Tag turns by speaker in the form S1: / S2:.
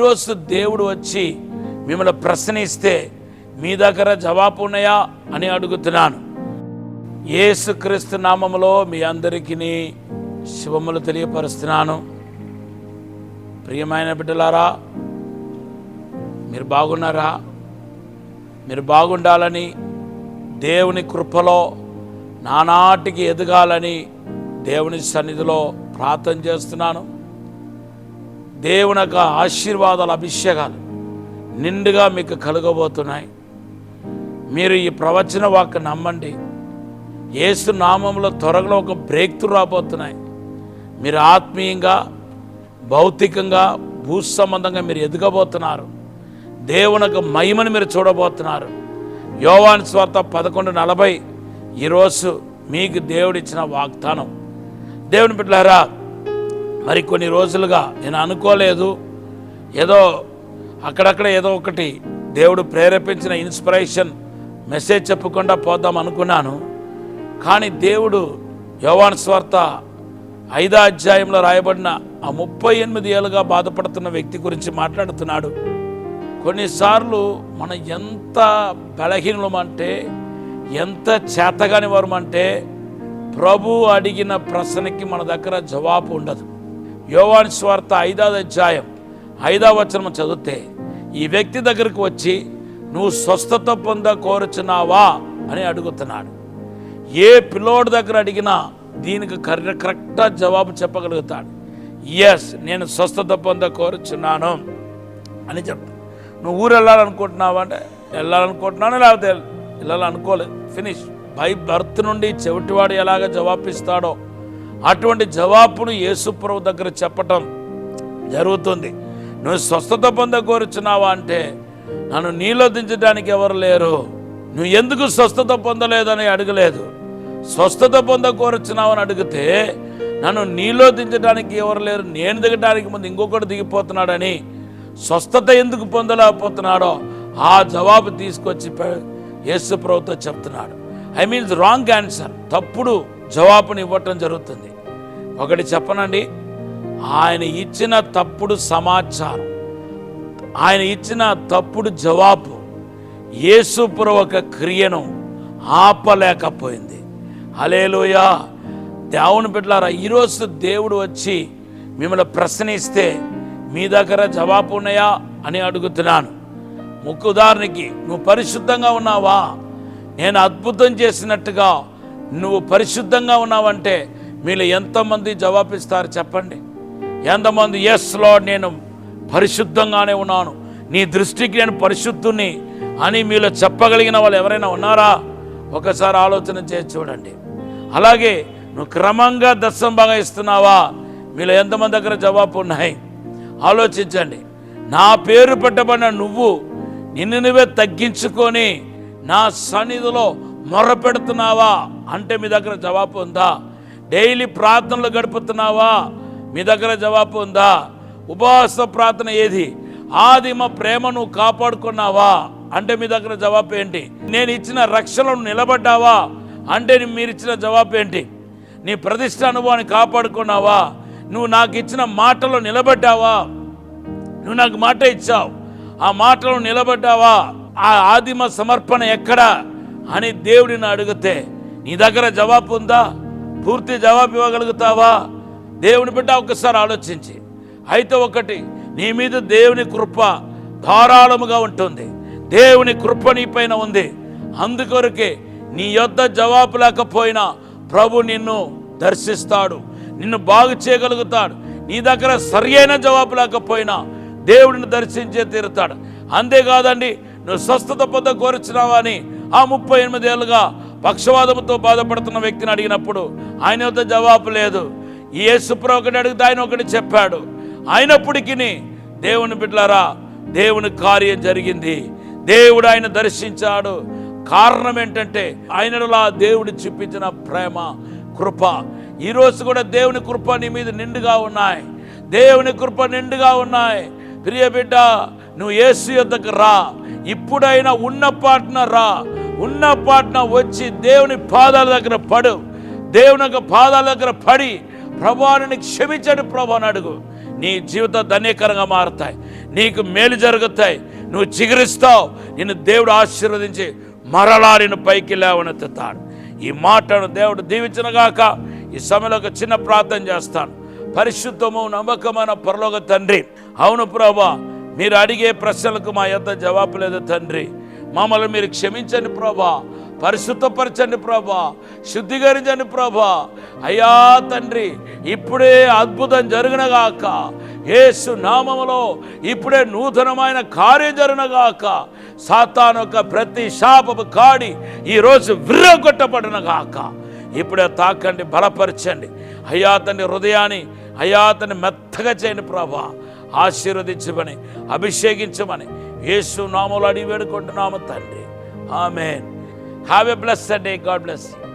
S1: ఈరోజు దేవుడు వచ్చి మిమ్మల్ని ప్రశ్నిస్తే మీ దగ్గర జవాబు ఉన్నాయా అని అడుగుతున్నాను. యేసుక్రీస్తు నామములో మీ అందరికీ శుభములు తెలియపరుస్తున్నాను. ప్రియమైన బిడ్డలారా, మీరు బాగున్నారా? మీరు బాగుండాలని, దేవుని కృపలో నానాటికి ఎదగాలని దేవుని సన్నిధిలో ప్రార్థన చేస్తున్నాను. దేవుని యొక్క ఆశీర్వాదాల అభిషేకాలు నిండుగా మీకు కలగబోతున్నాయి. మీరు ఈ ప్రవచన వాక్కు నమ్మండి. యేసు నామంలో త్వరలో ఒక బ్రేక్ త్రూ రాబోతున్నాయి. మీరు ఆత్మీయంగా, భౌతికంగా, భూ సంబంధంగా మీరు ఎదగబోతున్నారు. దేవుని యొక్క మహిమను మీరు చూడబోతున్నారు. యోవాను సువార్త 11:40 ఈరోజు మీకు దేవుడిచ్చిన వాగ్దానం. దేవుని బిడ్డలారా, మరి కొన్ని రోజులుగా నేను అనుకోలేదు, ఏదో అక్కడక్కడ ఏదో ఒకటి దేవుడు ప్రేరేపించిన ఇన్స్పిరేషన్ మెసేజ్ చెప్పకుండా పోదాం అనుకున్నాను. కానీ దేవుడు యోవాను సువార్త 5వ అధ్యాయంలో రాయబడిన ఆ 38 ఏళ్ళుగా బాధపడుతున్న వ్యక్తి గురించి మాట్లాడుతున్నాడు. కొన్నిసార్లు మనం ఎంత బలహీనమంటే, ఎంత చేతగాని వారమంటే, ప్రభు అడిగిన ప్రశ్నకి మన దగ్గర జవాబు ఉండదు. యోవాను సువార్త 5వ అధ్యాయం 5వ వచనం చదివితే ఈ వ్యక్తి దగ్గరికి వచ్చి నువ్వు స్వస్థత పొంద కోరుచున్నావా అని అడుగుతున్నాడు. ఏ పిల్లోడి దగ్గర అడిగినా దీనికి కరెక్ట్గా జవాబు చెప్పగలుగుతాడు. ఎస్, నేను స్వస్థత పొంద కోరుచున్నాను అని చెప్తాను. నువ్వు ఊరు వెళ్ళాలనుకుంటున్నావా అంటే వెళ్ళాలనుకుంటున్నాను, లేకపోతే వెళ్ళాలనుకోలేదు, ఫినిష్. బై బర్త్ నుండి చెవిటివాడు ఎలాగ జవాబిస్తాడో అటువంటి జవాబును యేసుప్రభు దగ్గర చెప్పటం జరుగుతుంది. నువ్వు స్వస్థత పొంద కోరుచున్నావా అంటే నన్ను నీలో దించడానికి ఎవరు లేరు, నువ్వు ఎందుకు స్వస్థత పొందలేదని అడగలేదు. స్వస్థత పొంద కోరుచున్నావని అడిగితే నన్ను నీలో దించడానికి ఎవరు లేరు, నేను దిగడానికి ముందు ఇంకొకటి దిగిపోతున్నాడని, స్వస్థత ఎందుకు పొందలేకపోతున్నాడో ఆ జవాబు తీసుకొచ్చి యేసుప్రభుతో చెప్తున్నాడు. ఐ మీన్స్ రాంగ్ ఆన్సర్, తప్పుడు జవాబుని ఇవ్వటం జరుగుతుంది. ఒకటి చెప్పనండి, ఆయన ఇచ్చిన తప్పుడు సమాచారం, ఆయన ఇచ్చిన తప్పుడు జవాబు యేసుప్రభు ఒక క్రియను ఆపలేకపోయింది. హల్లెలూయా. దేవుని బిడ్డలారా, ఈరోజు దేవుడు వచ్చి మిమ్మల్ని ప్రశ్నిస్తే మీ దగ్గర జవాబు ఉన్నాయా అని అడుగుతున్నాను. ఉదాహరణకి, నువ్వు పరిశుద్ధంగా ఉన్నావా? నేను అద్భుతం చేసినట్టుగా నువ్వు పరిశుద్ధంగా ఉన్నావంటే మీలో ఎంతమంది జవాబిస్తారు చెప్పండి? ఎంతమంది ఎస్ లార్డ్, నేను పరిశుద్ధంగానే ఉన్నాను, నీ దృష్టికి నేను పరిశుద్ధుని అని మీలో చెప్పగలిగిన వాళ్ళు ఎవరైనా ఉన్నారా? ఒకసారి ఆలోచన చేసి చూడండి. అలాగే నువ్వు క్రమంగా దశమ భాగం ఇస్తున్నావా? మీలో ఎంతమంది దగ్గర జవాబు ఉన్నాయి? ఆలోచించండి. నా పేరు పెట్టబడిన నువ్వు నిన్ను నువ్వే తగ్గించుకొని నా సన్నిధిలో మొర్రపెడుతున్నావా అంటే మీ దగ్గర జవాబు ఉందా? డైలీ ప్రార్థనలు గడుపుతున్నావా? మీ దగ్గర జవాబు ఉందా? ఉపవాస ప్రార్థన ఏది? ఆదిమ ప్రేమ నువ్వు కాపాడుకున్నావా అంటే మీ దగ్గర జవాబు ఏంటి? నేను ఇచ్చిన రక్షణను నిలబడ్డావా అంటే మీరు ఇచ్చిన జవాబు ఏంటి? నీ ప్రతిష్ట అనుభవాన్ని కాపాడుకున్నావా? నువ్వు నాకు ఇచ్చిన మాటలో నిలబడ్డావా? నువ్వు నాకు మాట ఇచ్చావు, ఆ మాటలో నిలబడ్డావా? ఆ ఆదిమ సమర్పణ ఎక్కడా అని దేవుడిని అడిగితే నీ దగ్గర జవాబు ఉందా? పూర్తి జవాబు ఇవ్వగలుగుతావా? దేవుని బిడ్డ ఒక్కసారి ఆలోచించి. అయితే ఒకటి, నీ మీద దేవుని కృప ధారాళముగా ఉంటుంది. దేవుని కృప నీ పైన ఉంది. అందుకొరకే నీ యొద్ద జవాబు లేకపోయినా ప్రభు నిన్ను దర్శిస్తాడు, నిన్ను బాగు చేయగలుగుతాడు. నీ దగ్గర సరి అయిన జవాబు లేకపోయినా దేవుడిని దర్శించే తీరుతాడు. అంతేకాదండి, నువ్వు స్వస్థత పొంద కోరుచున్నావా అని ఆ 38 ఏళ్ళుగా పక్షవాదంతో బాధపడుతున్న వ్యక్తిని అడిగినప్పుడు ఆయన వద్ద జవాబు లేదు. యేసుప్రభు ఒకటి అడిగితే ఆయన ఒకటి చెప్పాడు. అయినప్పటికీ దేవుని బిడ్డలారా, దేవుని కార్యం జరిగింది. దేవుడు ఆయన దర్శించాడు. కారణం ఏంటంటే ఆయనలా దేవుడు చూపించిన ప్రేమ, కృప. ఈరోజు కూడా దేవుని కృప నీ మీద నిండుగా ఉన్నాయి. దేవుని కృప నిండుగా ఉన్నాయి. ప్రియ బిడ్డ, నువ్వు యేసు యొద్దకు రా. ఇప్పుడైనా ఉన్న పాటన రా. ఉన్న పాటన వచ్చి దేవుని పాదాల దగ్గర పడు. దేవుని యొక్క పాదాల దగ్గర పడి ప్రభువాని క్షమించడు ప్రభు అని అడుగు. నీ జీవితం ధన్యకరంగా మారుతాయి. నీకు మేలు జరుగుతాయి, నువ్వు చిగురిస్తావు, నిన్ను దేవుడు ఆశీర్వదించి మరలా నిన్ను పైకి లేవనెత్తుతాడు. ఈ మాటను దేవుడు దీవించునుగాక. ఈ సమయంలో ఒక చిన్న ప్రార్థన చేస్తాను. పరిశుద్ధము నమ్మకమైన పరలోక తండ్రి, అవును ప్రభా, మీరు అడిగే ప్రశ్నలకు మా యొద్ద జవాబు లేదు తండ్రి. మమ్మల్ని మీరు క్షమించండి ప్రభా, పరిశుద్ధపరచండి ప్రభా, శుద్ధీకరించండి ప్రభా. అయ్యా తండ్రి, ఇప్పుడే అద్భుతం జరుగునగాక, యేసు నామములో ఇప్పుడే నూతనమైన కార్యం జరుగునగాక. సాతాను యొక్క ప్రతి శాపపు కాడి ఈరోజు విర్రగొట్టబడునగాక. ఇప్పుడే తాకండి, బలపరచండి అయ్యా తండ్రి. హృదయాన్ని అయ్యా తండ్రి మెత్తగా చేయండి ప్రభా, ఆశీర్వదించమని అభిషేకించమని యేసు నామములో అడిగి వేడుకుంటున్నాము తండ్రి. Amen. Have a blessed day. God bless you.